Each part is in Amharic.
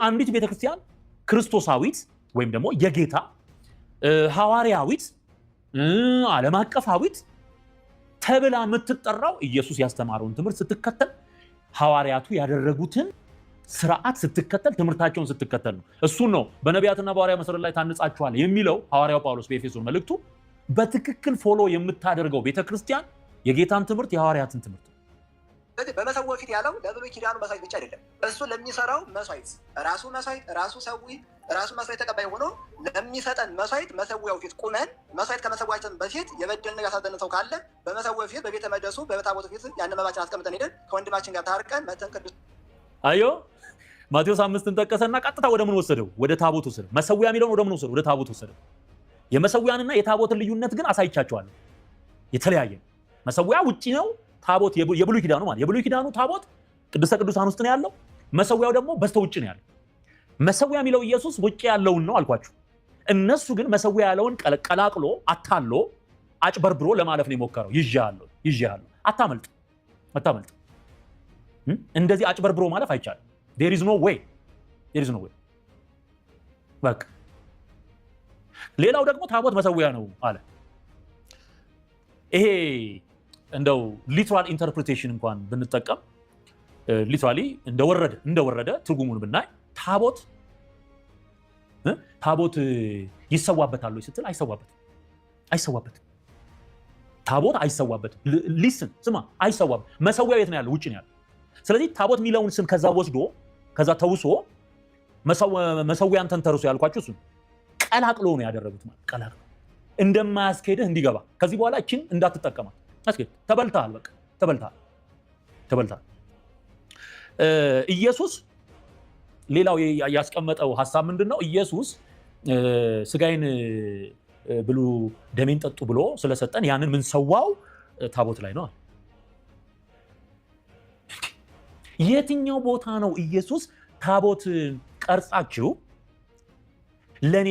አንዲት ቤተክርስቲያን ክርስቶሳዊት ወይም ደግሞ የጌታ ሐዋርያዊት ዓለም አቀፋዊት ተብላ የምትጠራው ኢየሱስ ያስተማረውን ትምህርት ስትከተል ሐዋርያቱ ያደረጉትን ስርዓት ስትከተል ትምህርታቸውን ስትከተል ነው። እሱን ነው በነቢያትና በሐዋርያ መሰረት ላይ ታንጻችኋል የሚለው ሐዋርያው ጳውሎስ በኤፌሶን መልእክቱ። በትክክል ፎሎ የምታደርገው ቤተክርስቲያን የጌታን ትምህርት የሐዋርያትን ትምህርት ነው። ስለዚህ በመሰዊያው ፊት ያለው ለብሉይ ኪዳኑ መስዋዕት ብቻ አይደለም። እሱ ለሚሰራው መስዋዕት ራሱ ሰዊ ራሱ መስዋዕት ተቀባይ ሆኖ ለሚሰጠን መስዋዕት መሰዊያው ፊት ቁመን መስዋዕት ከመሰዊያችን በፊት የበደልን ያሳዘነ ሰው ካለ በመሰዊያው ፊት በቤተ መቅደሱ በታቦቱ ፊት ያን መባችን አስቀምጠን ሄደን ከወንድማችን ጋር ታርቀን መተን ቅዱስ አዮ ማቴዎስ 5ን ጠቀሰና ቀጥታ ወደ ምን ወሰደው? ወደ ታቦት ወሰደው። መሰዊያ የሚለውን ወደ ምን ወሰደው? ወደ ታቦት ወሰደው። የመሰዊያንና የታቦትን ልዩነት ግን አሳይቻቸዋለሁ። የተለያየ መሰዊያ ውጪ ነው፣ ታቦት የብሉይ ኪዳኑ ማለት የብሉይ ኪዳኑ ታቦት ቅድስተ ቅዱሳን ውስጥ ነው ያለው፣ መሰዊያው ደግሞ በስተውጭ ነው ያለው። መሰዊያ የሚለው ኢየሱስ ውጪ ያለውን ነው አልኳችሁ። እነሱ ግን መሰዊያ ያለውን ቀላቅሎ አታሎ አጭበርብሮ ለማለፍ ነው የሞከረው። ይዤሃለሁ አታመልጥ። እንደዚህ አጭበርብሮ ማለፍ አይቻልም። there is no way በቃ። ሌላው ደግሞ ታቦት መሰዊያ ነው አለ። ይሄ እንደው ሊትራል ኢንተርፕሪቴሽን እንኳን ብንጠቀም ሊትራሊ እንደወረደ ትርጉሙን ብናይ ታቦት ይሰዋበታል ወይ ስትል አይሰዋበትም። ታቦት አይሰዋበትም። ሊስን ስማ፣ አይሰዋበትም። መሰዊያው የት ነው ያለው? ውጭ ነው ያለው። ስለዚህ ታቦት የሚለውን ስም ከዛ ወስዶ ከዛ ተውሶ መሰዊያን ተንተርሶ ያልኳችሁ እሱ ቀላቅሎ ነው ያደረጉት። ማለት ቀላቅሎ እንደማያስኬድህ እንዲገባ ከዚህ በኋላ እቺን እንዳትጠቀማት አስኬድ። ተበልተሃል፣ በቃ ተበልተሃል። ኢየሱስ ሌላው ያስቀመጠው ሐሳብ ምንድነው? ኢየሱስ ስጋዬን ብሉ ደሜን ጠጡ ብሎ ስለሰጠን ያንን ምን ሰዋው ታቦት ላይ ነው። የትኛው ቦታ ነው ኢየሱስ ታቦት ቀርጻችሁ ለኔ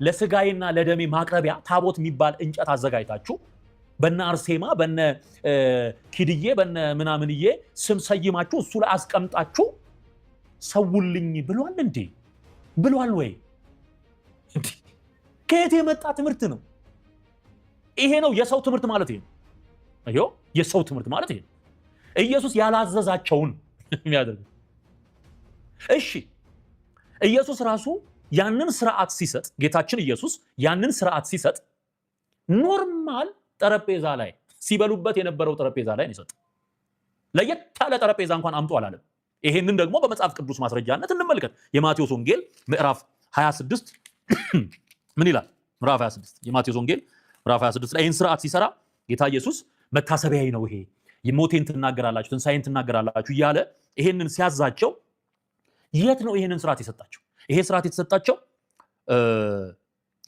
ለስጋዬና ለደሜ ማቅረቢያ ታቦት የሚባል እንጨት አዘጋጅታችሁ በነ አርሴማ በነ ኪድዬ በነ ምናምንዬ ስም ሰይማችሁ እሱ ላይ አስቀምጣችሁ ሰውልኝ ብሏል እንዴ? ብሏል ወይ? ከየት የመጣ ትምህርት ነው ይሄ? ነው የሰው ትምህርት ማለት ይሄ ነው። የሰው ትምህርት ማለት ይሄ ነው። ኢየሱስ ያላዘዛቸውን የሚያደርግ። እሺ ኢየሱስ ራሱ ያንን ስርዓት ሲሰጥ፣ ጌታችን ኢየሱስ ያንን ስርዓት ሲሰጥ ኖርማል ጠረጴዛ ላይ ሲበሉበት የነበረው ጠረጴዛ ላይ ነው የሰጠው። ለየት ያለ ጠረጴዛ እንኳን አምጡ አላለም። ይሄንን ደግሞ በመጽሐፍ ቅዱስ ማስረጃነት እንመልከት። የማቴዎስ ወንጌል ምዕራፍ 26 ምን ይላል? ምዕራፍ 26 የማቴዎስ ወንጌል ምዕራፍ 26 ላይ ይህን ስርዓት ሲሰራ ጌታ ኢየሱስ መታሰቢያዬ ነው ይሄ ሞቴን ትናገራላችሁ ትንሣኤን ትናገራላችሁ እያለ ይሄንን ሲያዛቸው የት ነው ይሄንን ስርዓት የሰጣቸው? ይሄ ስርዓት የተሰጣቸው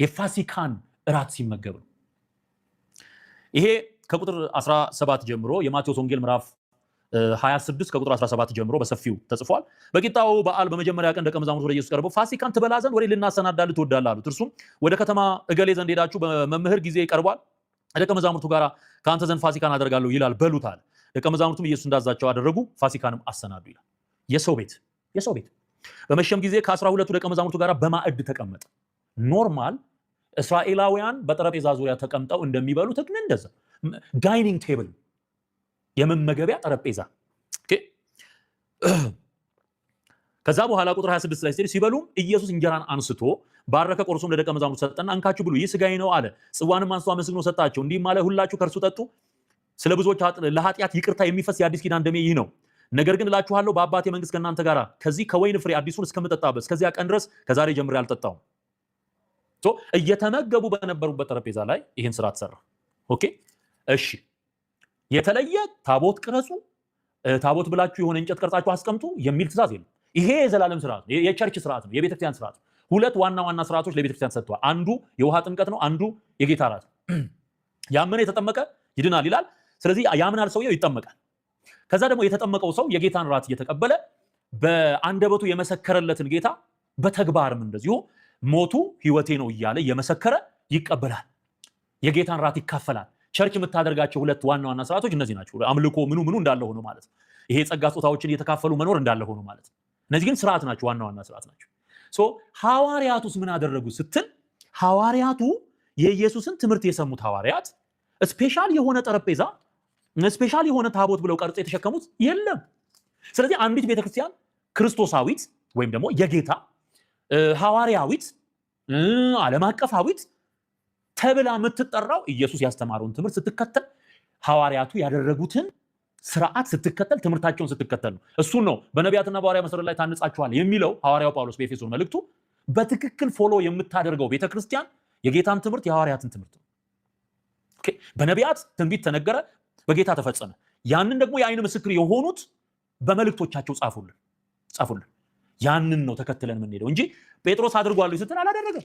የፋሲካን እራት ሲመገብ ነው። ይሄ ከቁጥር 17 ጀምሮ የማቴዎስ ወንጌል ምዕራፍ 26 ከቁጥር 17 ጀምሮ በሰፊው ተጽፏል። በቂጣው በዓል በመጀመሪያ ቀን ደቀ መዛሙርት ወደ ኢየሱስ ቀርበው ፋሲካን ትበላ ዘንድ ወዴት ልናሰናዳልህ ትወዳለህ አሉት። እርሱም ወደ ከተማ እገሌ ዘንድ ሄዳችሁ በመምህር ጊዜ ይቀርቧል፣ ደቀ መዛሙርቱ ጋር ከአንተ ዘንድ ፋሲካን አደርጋለሁ ይላል በሉት አለ። ደቀ መዛሙርቱም ኢየሱስ እንዳዛቸው አደረጉ፣ ፋሲካንም አሰናዱ ይላል። የሰው ቤት በመሸም ጊዜ ከ12ቱ ደቀ መዛሙርቱ ጋር በማዕድ ተቀመጠ። ኖርማል እስራኤላውያን በጠረጴዛ ዙሪያ ተቀምጠው እንደሚበሉት ግን እንደዛ ዳይኒንግ ቴብል የመመገቢያ ጠረጴዛ። ከዛ በኋላ ቁጥር 26 ላይ ሲበሉም ኢየሱስ እንጀራን አንስቶ ባረከ፣ ቆርሶም ለደቀ መዛሙርቱ ሰጠና እንካችሁ ብሉ፣ ይህ ስጋዬ ነው አለ። ጽዋንም አንስቶ አመስግኖ ሰጣቸው፣ እንዲህም አለ፣ ሁላችሁ ከእርሱ ጠጡ፣ ስለ ብዙዎች ለኃጢአት ይቅርታ የሚፈስ የአዲስ ኪዳን ደሜ ይህ ነው። ነገር ግን እላችኋለሁ በአባቴ መንግስት ከእናንተ ጋር ከዚህ ከወይን ፍሬ አዲሱን እስከምጠጣበት እስከዚያ ቀን ድረስ ከዛሬ ጀምሬ አልጠጣውም። እየተመገቡ በነበሩበት ጠረጴዛ ላይ ይህን ስራ ተሰራ። ኦኬ እሺ፣ የተለየ ታቦት ቅረጹ፣ ታቦት ብላችሁ የሆነ እንጨት ቀርጻችሁ አስቀምጡ የሚል ትእዛዝ የለም። ይሄ የዘላለም ስርዓት ነው፣ የቸርች ስርዓት ነው፣ የቤተክርስቲያን ስርዓት ነው። ሁለት ዋና ዋና ስርዓቶች ለቤተክርስቲያን ሰጥተዋል። አንዱ የውሃ ጥምቀት ነው፣ አንዱ የጌታ እራት ነው። ያመነ የተጠመቀ ይድናል ይላል። ስለዚህ ያምናል ሰውየው ይጠመቃል። ከዛ ደግሞ የተጠመቀው ሰው የጌታን ራት እየተቀበለ በአንደበቱ የመሰከረለትን ጌታ በተግባርም እንደዚሁ ሞቱ ህይወቴ ነው እያለ እየመሰከረ ይቀበላል። የጌታን ራት ይካፈላል። ቸርች የምታደርጋቸው ሁለት ዋና ዋና ስርዓቶች እነዚህ ናቸው። አምልኮ ምኑ እንዳለ ሆኖ ማለት ነው። ይሄ ጸጋ ስጦታዎችን እየተካፈሉ መኖር እንዳለ ሆኖ ማለት ነው። እነዚህ ግን ስርዓት ናቸው፣ ዋና ዋና ስርዓት ናቸው። ሐዋርያቱስ ምን አደረጉ ስትል ሐዋርያቱ የኢየሱስን ትምህርት የሰሙት ሐዋርያት ስፔሻል የሆነ ጠረጴዛ ስፔሻል የሆነ ታቦት ብለው ቀርጾ የተሸከሙት የለም። ስለዚህ አንዲት ቤተክርስቲያን ክርስቶሳዊት ወይም ደግሞ የጌታ ሐዋርያዊት ዓለም አቀፋዊት ተብላ የምትጠራው ኢየሱስ ያስተማረውን ትምህርት ስትከተል ሐዋርያቱ ያደረጉትን ስርዓት ስትከተል ትምህርታቸውን ስትከተል ነው። እሱን ነው በነቢያትና በሐዋርያ መሰረት ላይ ታንጻችኋል የሚለው ሐዋርያው ጳውሎስ በኤፌሶን መልእክቱ። በትክክል ፎሎ የምታደርገው ቤተክርስቲያን የጌታን ትምህርት የሐዋርያትን ትምህርት ነው። ኦኬ፣ በነቢያት ትንቢት ተነገረ፣ በጌታ ተፈጸመ። ያንን ደግሞ የአይን ምስክር የሆኑት በመልእክቶቻቸው ጻፉልን። ያንን ነው ተከትለን የምንሄደው እንጂ ጴጥሮስ አድርጓል ስትል አላደረገም።